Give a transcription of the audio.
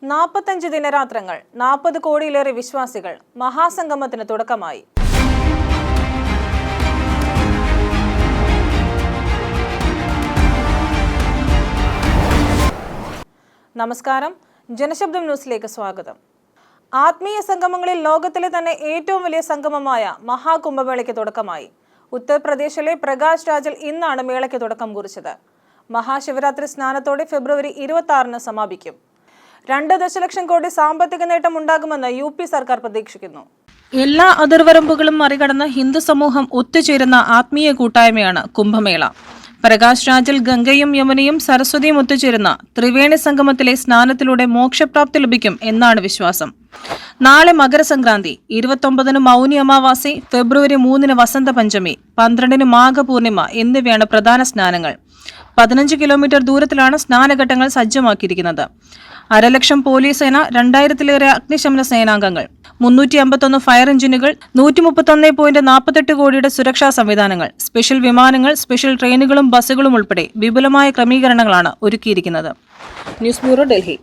45 ദിനരാത്രങ്ങൾ 40 കോടിയിലേറെ വിശ്വാസികൾ മഹാസംഗമത്തിന് തുടക്കമായി. നമസ്കാരം, ജനശബ്ദം ന്യൂസിലേക്ക് സ്വാഗതം. ആത്മീയ സംഗമങ്ങളിൽ ലോകത്തിലെ തന്നെ ഏറ്റവും വലിയ സംഗമമായ മഹാകുംഭമേളയ്ക്ക് തുടക്കമായി. ഉത്തർപ്രദേശിലെ പ്രകാശ് രാജിൽ ഇന്നാണ് മേളയ്ക്ക് തുടക്കം കുറിച്ചത്. മഹാശിവരാത്രി സ്നാനത്തോടെ ഫെബ്രുവരി 26-ന് സമാപിക്കും. 2 ദശലക്ഷം കോടി സാമ്പത്തിക നേട്ടം ഉണ്ടാകുമെന്ന് UP സർക്കാർ പ്രതീക്ഷിക്കുന്നു. എല്ലാ അതിർവരമ്പുകളും മറികടന്ന് ഹിന്ദു സമൂഹം ഒത്തുചേരുന്ന ആത്മീയ കൂട്ടായ്മയാണ് കുംഭമേള. പ്രകാശ് രാജിൽ ഗംഗയും യമുനയും സരസ്വതിയും ഒത്തുചേരുന്ന ത്രിവേണി സംഗമത്തിലെ സ്നാനത്തിലൂടെ മോക്ഷപ്രാപ്തി ലഭിക്കും എന്നാണ് വിശ്വാസം. നാളെ മകരസംക്രാന്തി, 29-ന് മൗനി അമാവാസി, ഫെബ്രുവരി 3-ന് വസന്ത പഞ്ചമി, 12-ന് മാഘപൂർണിമ എന്നിവയാണ് പ്രധാന സ്നാനങ്ങൾ. 15 കിലോമീറ്റർ ദൂരത്തിലാണ് സ്നാനഘട്ടങ്ങൾ സജ്ജമാക്കിയിരിക്കുന്നത്. 1,00,000 പോലീസ് സേന, 2000-ലേറെ അഗ്നിശമന സേനാംഗങ്ങൾ, 351 ഫയർ എഞ്ചിനുകൾ, 131.48 കോടിയുടെ സുരക്ഷാ സംവിധാനങ്ങൾ, സ്പെഷ്യൽ വിമാനങ്ങൾ, സ്പെഷ്യൽ ട്രെയിനുകളും ബസ്സുകളും ഉൾപ്പെടെ വിപുലമായ ക്രമീകരണങ്ങളാണ് ഒരുക്കിയിരിക്കുന്നത്. News bureau, Delhi.